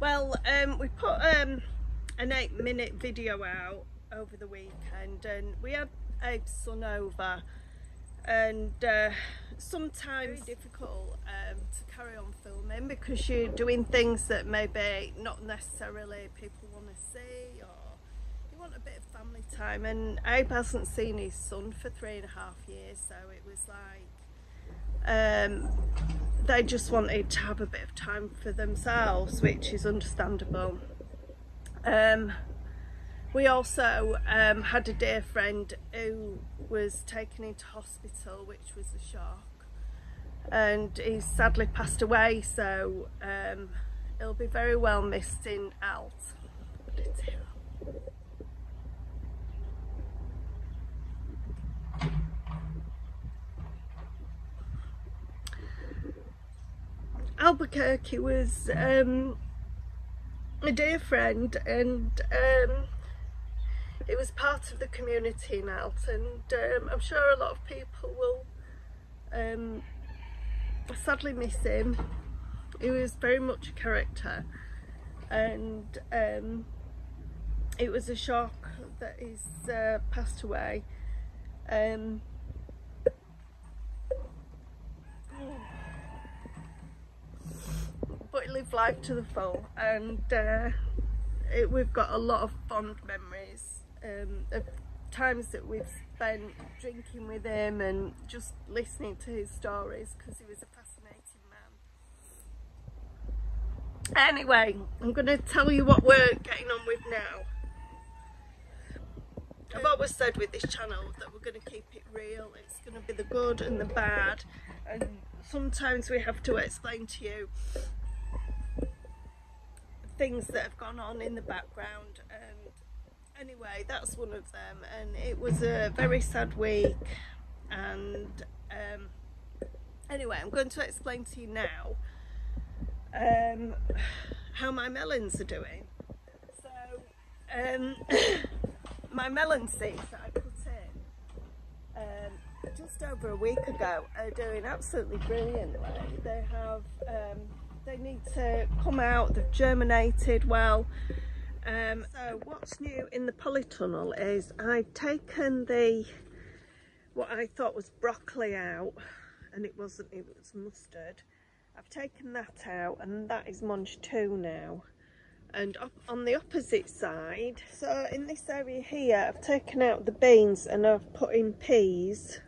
Well, we put an 8-minute video out over the weekend, and we had Abe's son over, and sometimes it's difficult to carry on filming because you're doing things that maybe not necessarily people want to see, or you want a bit of family time. And Abe hasn't seen his son for 3.5 years, so it was like they just wanted to have a bit of time for themselves, which is understandable. We also had a dear friend who was taken into hospital, which was a shock, and he's sadly passed away, so he'll be very well missed in Alt. Albuquerque was a dear friend, and it was part of the community in Alt, and I'm sure a lot of people will sadly miss him. He was very much a character, and it was a shock that he's passed away. But he lived life to the full, and we've got a lot of fond memories of times that we've spent drinking with him and just listening to his stories, because he was a fascinating man. Anyway, I'm going to tell you what we're getting on with now. I've always said with this channel that we're going to keep it real. It's going to be the good and the bad, and sometimes we have to explain to you things that have gone on in the background, and anyway, that's one of them. And it was a very sad week, and anyway, I'm going to explain to you now how my melons are doing. So my melon seeds that I put in just over a week ago are doing absolutely brilliantly. They have they need to come out, they've germinated well. So what's new in the polytunnel is I've taken what I thought was broccoli out, and it wasn't, it was mustard. I've taken that out, and that is Monge 2 now. And up on the opposite side, so in this area here, I've taken out the beans and I've put in peas.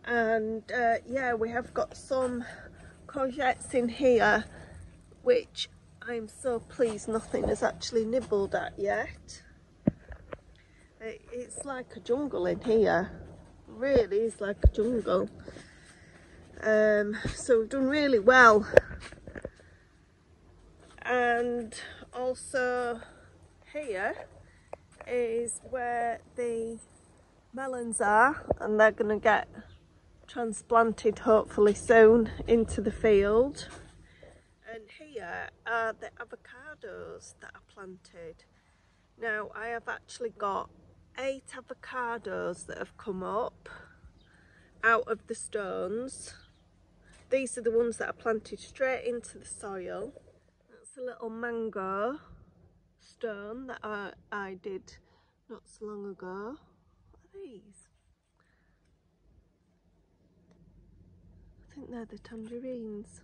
And yeah, we have got some courgettes in here, which I'm so pleased nothing has actually nibbled at yet. It's like a jungle in here, it really is like a jungle. So we've done really well. And also here is where the melons are, and they're going to get transplanted hopefully soon into the field. And here are the avocados that are planted. Now I have actually got 8 avocados that have come up out of the stones. These are the ones that are planted straight into the soil. That's a little mango stone that I did not so long ago. What are these? I think they're the tangerines.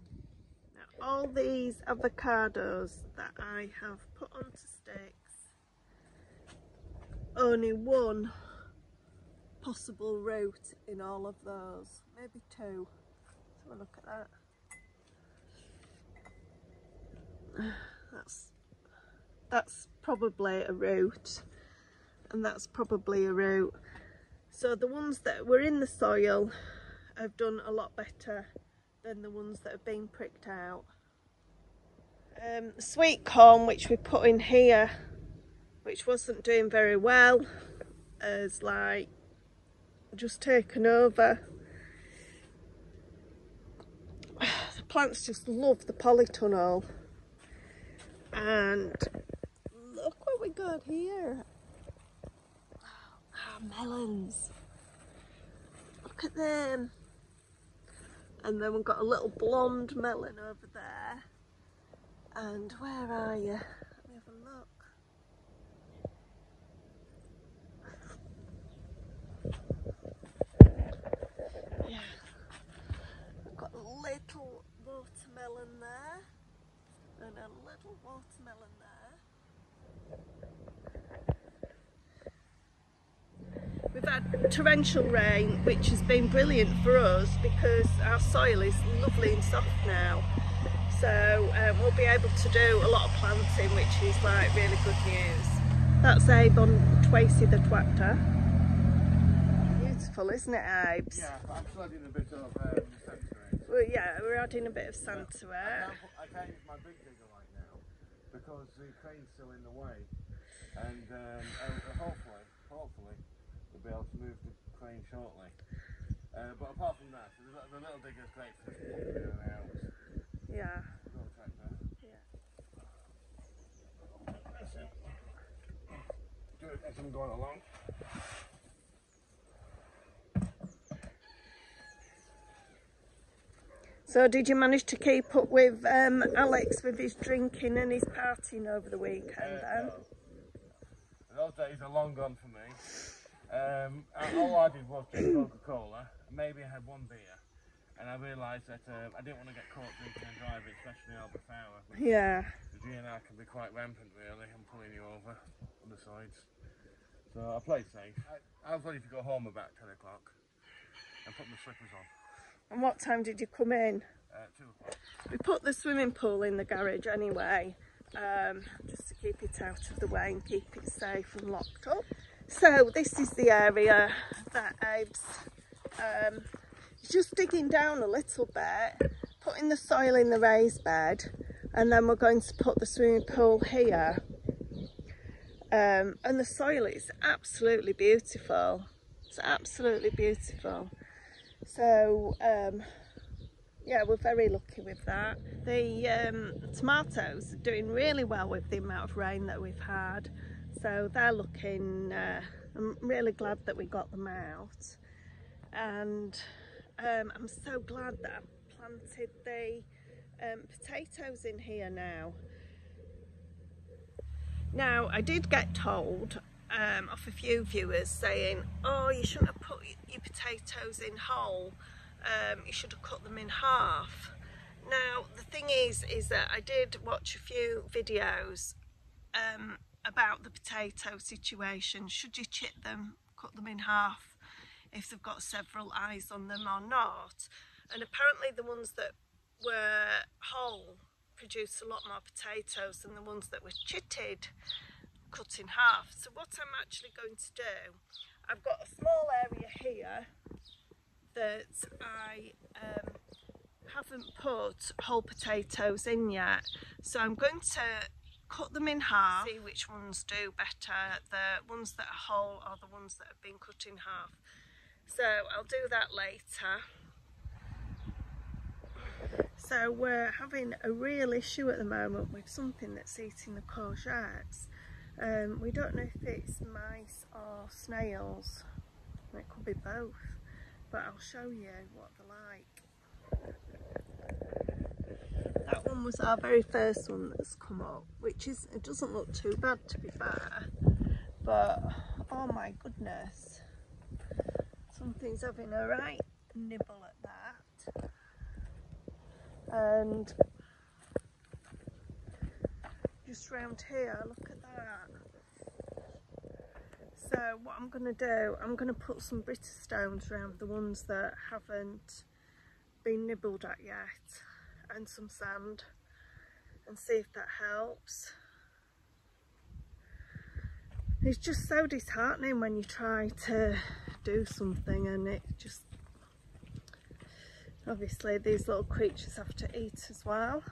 Now, all these avocados that I have put onto sticks, only one possible root in all of those, maybe 2. Let's have a look at that. That's probably a root, and that's probably a root. So the ones that were in the soil have done a lot better than the ones that have been pricked out. Sweet corn, which we put in here, which wasn't doing very well, has like just taken over. The plants just love the polytunnel. And look what we got here. Ah, melons. Look at them. And then we've got a little blonde melon over there. And where are you? Let me have a look. Yeah, I've got a little watermelon there and a little watermelon there. We've had torrential rain, which has been brilliant for us because our soil is lovely and soft now. So we'll be able to do a lot of planting, which is like really good news. That's Abe on Tracy the tractor. Beautiful, isn't it, Abe? Yeah, I'm still adding a bit of sand to it. Well, yeah, we're adding a bit of sand to it. I can't use my big digger right now because the crane's still in the way, and hopefully we'll be able to move the crane shortly. But apart from that, the little digger's great for in and out. Yeah. Little tractor. Yeah. That's it. Do it as I'm going along. So did you manage to keep up with Alex with his drinking and his partying over the weekend then? No. Those days are long gone for me. All I did was drink Coca-Cola, maybe I had one beer, and I realised that I didn't want to get caught drinking and driving, especially over the hour. Yeah. The GNR can be quite rampant really, and pulling you over on the sides. So I played safe. I was ready to go home about 10 o'clock and put my slippers on. And what time did you come in? 2 o'clock. We put the swimming pool in the garage anyway, just to keep it out of the way and keep it safe and locked up. So this is the area that Abe's just digging down a little bit, putting the soil in the raised bed, and then we're going to put the swimming pool here. And the soil is absolutely beautiful. It's absolutely beautiful. So yeah, we're very lucky with that. The tomatoes are doing really well with the amount of rain that we've had. So they're looking, I'm really glad that we got them out. And I'm so glad that I planted the potatoes in here now. Now, I did get told off a few viewers saying, oh, you shouldn't have put your potatoes in whole, you should have cut them in half. Now, the thing is that I did watch a few videos about the potato situation. Should you chip them, cut them in half if they've got several eyes on them or not? And apparently the ones that were whole produce a lot more potatoes than the ones that were chitted, cut in half. So what I'm actually going to do, I've got a small area here that I haven't put whole potatoes in yet, so I'm going to cut them in half, see which ones do better, the ones that are whole or the ones that have been cut in half. So I'll do that later. So we're having a real issue at the moment with something that's eating the courgettes. We don't know if it's mice or snails. It could be both, but I'll show you what they're like. That one was our very first one that's come up, which is, it doesn't look too bad to be fair, but oh my goodness, something's having a right nibble at that. And just round here, look at that. So what I'm going to do, I'm going to put some Brita stones around the ones that haven't been nibbled at yet, and some sand, and see if that helps. It's just so disheartening when you try to do something and it just, obviously these little creatures have to eat as well.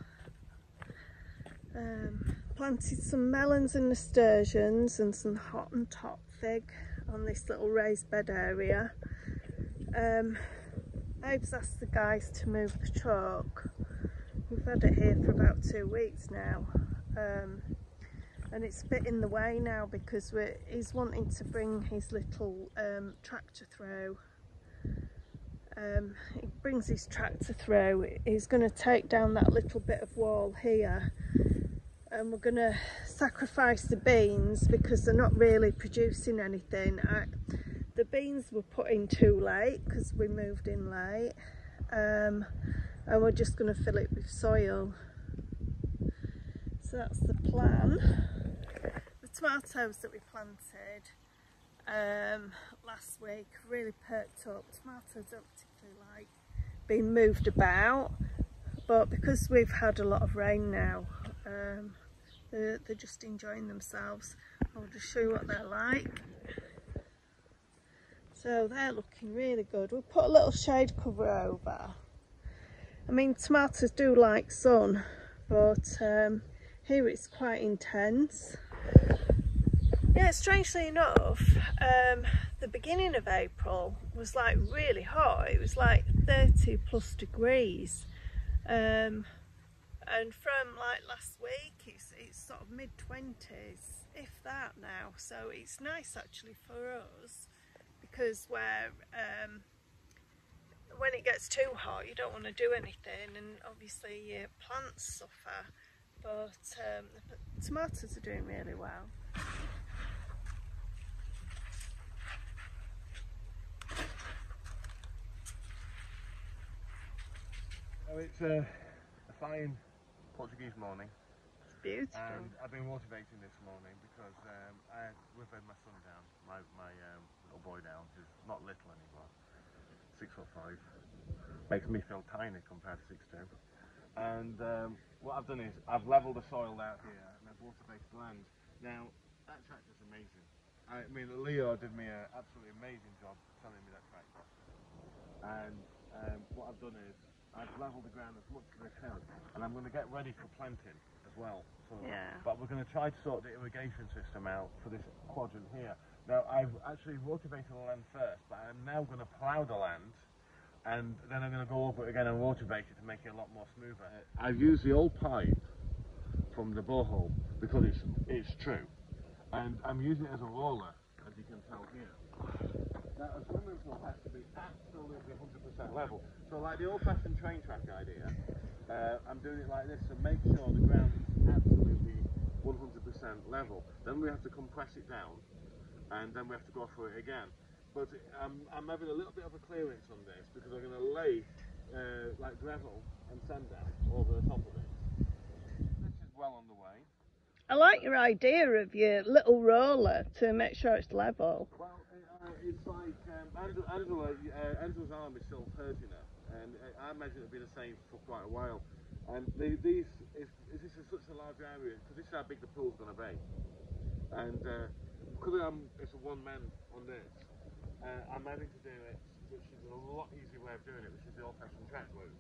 Planted some melons and nasturtiums and some Hottentot fig on this little raised bed area. Abe's asked the guys to move the truck. We've had it here for about 2 weeks now, and it's a bit in the way now because he's wanting to bring his little tractor through he brings his tractor through. He's going to take down that little bit of wall here, and we're going to sacrifice the beans because they're not really producing anything. The beans were put in too late because we moved in late, and we're just going to fill it with soil. So that's the plan. The tomatoes that we planted last week really perked up. Tomatoes don't particularly like being moved about, but because we've had a lot of rain now, they're just enjoying themselves. I'll just show you what they're like. So they're looking really good. We'll put a little shade cover over. I mean, tomatoes do like sun, but here it's quite intense. Yeah, strangely enough, the beginning of April was like really hot. It was like 30 plus degrees. And from like last week, it's sort of mid-20s, if that now. So it's nice actually for us, because when it gets too hot, you don't want to do anything, and obviously your plants suffer. But the tomatoes are doing really well. Oh, it's a fine Portuguese morning. It's beautiful. And I've been motivating this morning because we've had my son down, my little boy down, who's not little anymore, 6'5". Makes me feel tiny compared to 6'2". And what I've done is I've levelled the soil out here and I've water-based land. Now that tractor's amazing. I mean, Leo did me an absolutely amazing job selling me that tractor. And what I've done is I've levelled the ground as much as I can, and I'm going to get ready for planting as well. So, yeah. But we're going to try to sort the irrigation system out for this quadrant here. Now I've actually rotivated the land first, but I'm now going to plough the land, and then I'm going to go over it again and rotivate it to make it a lot more smoother. I've used the old pipe from the borehole because it's true, and I'm using it as a roller, as you can tell here. Now a swimming pool has to be absolutely 100% level. So like the old-fashioned train track idea, I'm doing it like this to make sure the ground is absolutely 100% level. Then we have to compress it down, and then we have to go through it again. But I'm having a little bit of a clearance on this because I'm going to lay like gravel and sand down over the top of it. This is well on the way. I like your idea of your little roller to make sure it's level. Well, it's like Angela's arm is still hurting her, and I imagine it'll be the same for quite a while. And this is such a large area, because this is how big the pool's going to be. And because it's a one-man on this, I'm having to do it, which is a lot easier way of doing it, which is the old-fashioned track route.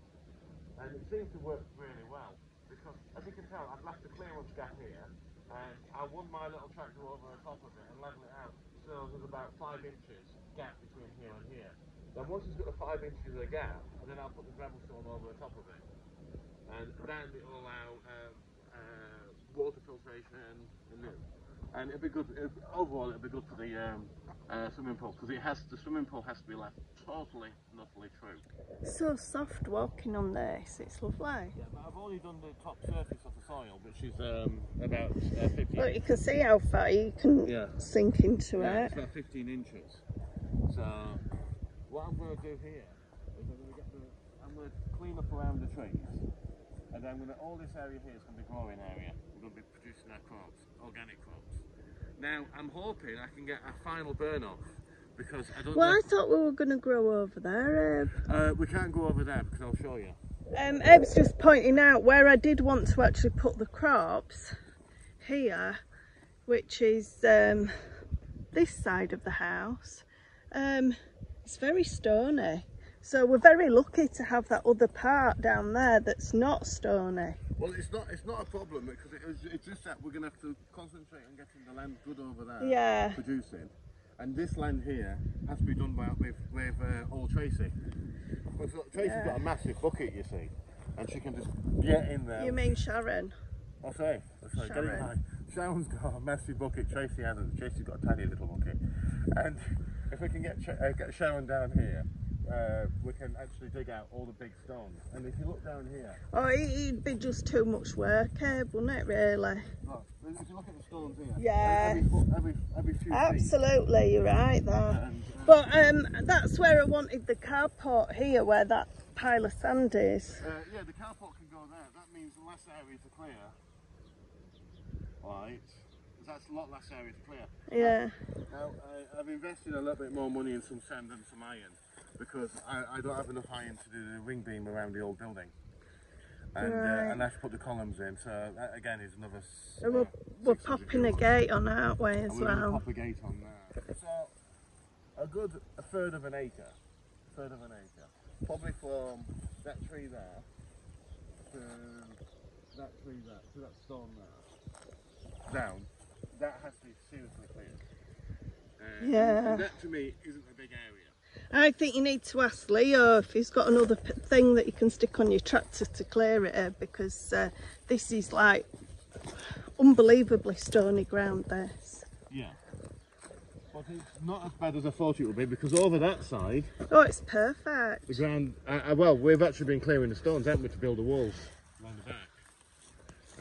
And it seems to work really well, because as you can tell, I've left a clearance gap here, and I run my little tractor over the top of it and level it out. So there's about 5 inches gap between here and here. Then once it's got the 5 inches of gap, and then I'll put the gravel stone over the top of it. And then it will allow water filtration and it'll be good. Overall, it'll be good for the swimming pool, because the swimming pool has to be left totally and utterly true. So soft walking on this, it's lovely. Yeah, but I've only done the top surface of the soil, which is about 15. Look, you can see how far you can sink into it. It's about 15 inches. So what I'm going to do here is I'm going to clean up around the trees, and then all this area here is going to be growing area. We're going to be producing our crops, organic crops. Now I'm hoping I can get a final burn off, because I don't know. I thought we were going to grow over there, Eb. We can't go over there because I'll show you. Eb's just pointing out where I did want to actually put the crops here, which is this side of the house. It's very stony, so we're very lucky to have that other part down there that's not stony. Well, it's not a problem, because it's just that we're going to have to concentrate on getting the land good over there, producing, and this land here has to be done with old Tracy. Tracy's got a massive bucket, you see, and she can just get in there. You mean Sharon? Oh, sorry. Sharon. Get it right. Sharon's got a massive bucket. Tracy hasn't. Tracy's got a tiny little bucket, and if we can get Sharon down here, we can actually dig out all the big stones. And if you look down here, oh, it'd be just too much work, wouldn't it, really? look, if you look at the stones here, Yeah, every few feet. absolutely, you're right there. And, But that's where I wanted the carport here, where that pile of sand is. yeah, the carport can go there. That means less area to clear. Right. That's a lot less area to clear. Yeah. Now, I've invested a little bit more money in some sand and some iron because I don't have enough iron to do the ring beam around the old building. And, Right. and I have to put the columns in, so that again is another. And we're popping a gate on, aren't we, as and we're going to well? pop a gate on there. So, a third of an acre. Probably from that tree there to that tree there, to that stone there, down. That has to be seriously cleared. Yeah. And that to me isn't a big area. I think you need to ask Leo if he's got another thing that you can stick on your tractor to clear it, because this is like unbelievably stony ground, this. Yeah. But it's not as bad as I thought it would be, because over that side, Oh, it's perfect. the ground, well, we've actually been clearing the stones, haven't we, to build the walls around the back.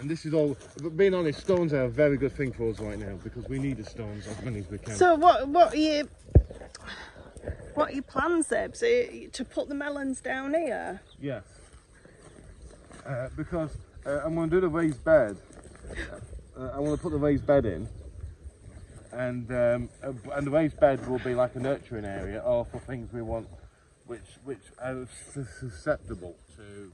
And this is all, but being honest, stones are a very good thing for us right now, because we need the stones as many as we can. So what are your plans, Zeb? So to put the melons down here? Yes. Because I'm going to do the raised bed. I want to put the raised bed in, and the raised bed will be like a nurturing area, or for things we want, which are susceptible to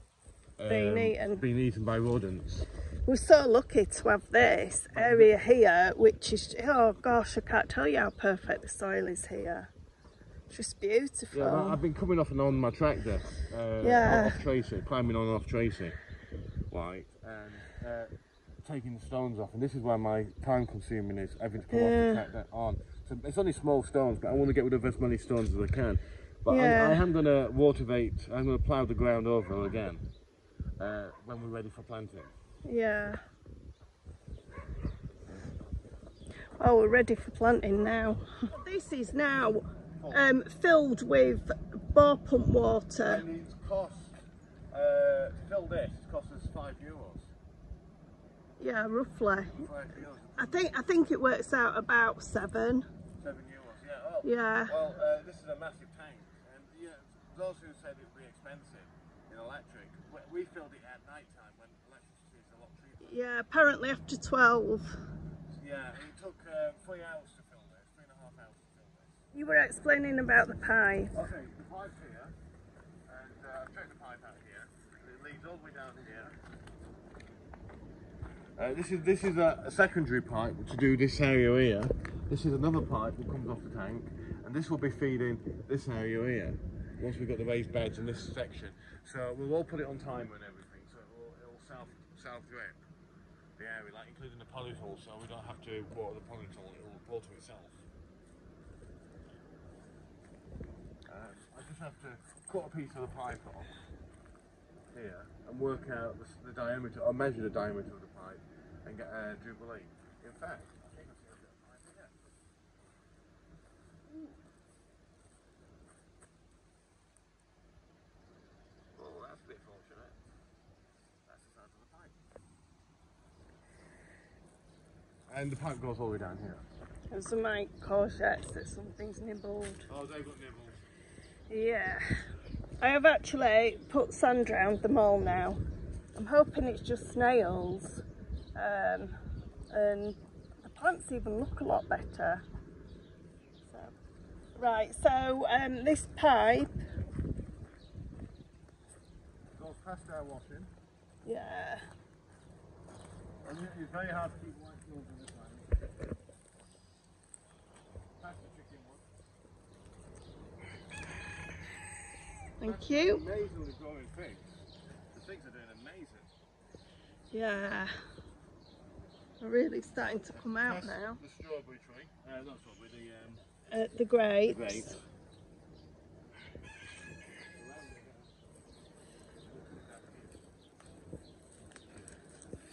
being eaten by rodents. We're so lucky to have this area here, which is, oh gosh, I can't tell you how perfect the soil is here. It's just beautiful. Yeah, I've been coming off and on my tractor, off Tracy, climbing on and off Tracy, right, and taking the stones off, and this is where my time consuming is, having to come off the tractor on. So it's only small stones, but I want to get rid of as many stones as I can. But I am going to I'm going to plough the ground over again when we're ready for planting. Yeah. Oh, we're ready for planting now. This is now filled with bore pump water. And it's cost, to fill this, it's cost us €5. Yeah, roughly. €5. I think it works out about €7. €7, yeah. Oh, Yeah. Well, this is a massive tank, and yeah, those who said it would be expensive in electric, we filled it at night time when electricity is a lot cheaper. Yeah, apparently after 12. Yeah, it took 3 hours to fill this, 3.5 hours to fill this. You were explaining about the pipe. Okay, the pipe's here, and I've checked the pipe out here, and it leads all the way down here. This is a secondary pipe to do this area here. This is another pipe that comes off the tank, and this will be feeding this area here once we've got the raised beds in this section. So we'll all put it on timer and everything, so it'll self drip the area, like including the polytunnel, so we don't have to water the polytunnel, it will water itself. I just have to cut a piece of the pipe off here and work out the diameter, or measure the diameter of the pipe and get a Jubilee. In fact, I think I see a bit of pipe here. Oh, that's a bit fortunate. That's the size of the pipe. And the pipe goes all the way down here. There's some like courgettes that something's nibbled. Oh, they've got nibbles. Yeah. I have actually put sand around them all now. I'm hoping it's just snails. And the plants even look a lot better. So, right, so this pipe Goes past our washing. Yeah. And it's very hard to keep white clothes in this one. Past the chicken one. Thank you. Amazingly growing figs. The figs are doing amazing. Yeah. They're really starting to come out now. The strawberry tree. Not strawberry, The grapes. the grapes.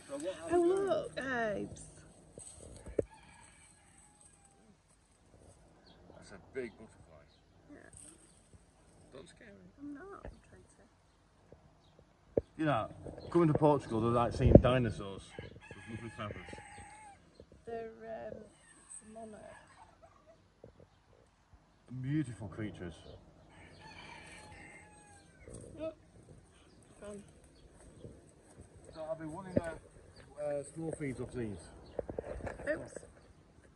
So what Oh look, Abes. That's a big butterfly. Yeah. Don't Don't scare me. I'm not. I'm trying to. You know, coming to Portugal, they're like seeing dinosaurs. With lovely feathers. They're it's a monarch. Beautiful creatures. Oh, gone. So I'll be wanting small feeds of these. Oops.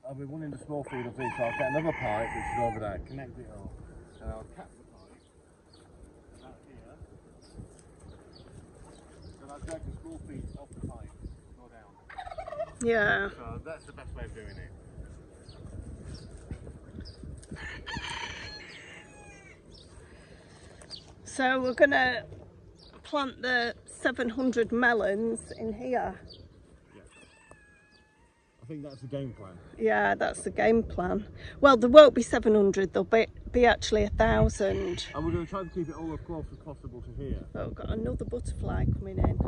I'll be wanting the small feed of these, so I'll get another pipe which is over there, connect it all, and I'll cap the pipe out here. Then I'll drag the small feeds off the pipe and go down. Yeah. So that's the best way of doing it. So we're gonna plant the 700 melons in here. Yeah. I think that's the game plan. Yeah, that's the game plan. Well, there won't be 700, there'll be actually 1,000. And we're going to try to keep it all as close as possible to here. But we've got another butterfly coming in.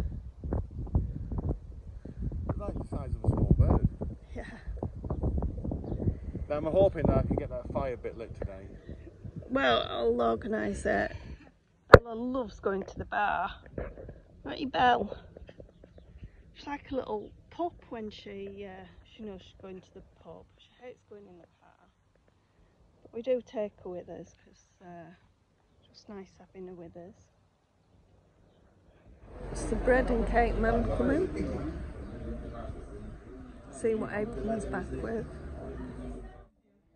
It's like the size of a small bird. Yeah. But I'm hoping that I can get that fire bit lit today. Well, I'll organise it. Bella loves going to the bar. Aren't you, Belle? She's like a little pup when she knows she's going to the pub. She hates going in the car. But we do take her with us because it's just nice having her with us. It's the bread and cake man coming. See what Abe comes back with.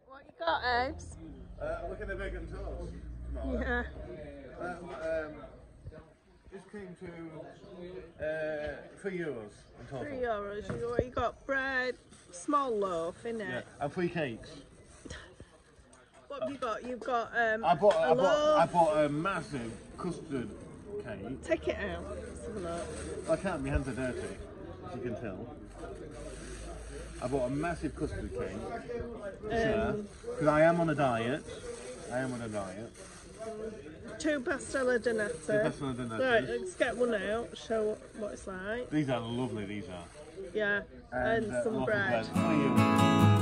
What you got, Abes? Look at the bacon toast. Yeah. This came to €3 in total. €3. You got bread, small loaf, innit? Yeah, and 3 cakes. What have you got? You've got I bought a massive custard cake. Take it out. Let's have a look. I can't, my hands are dirty, as you can tell. I bought a massive custard cake. Because I am on a diet. 2 pastella di nata. 2 pastella di nata. Right, let's get one out, show what it's like. These are lovely, these are. Yeah, and some loaf of bread. €3.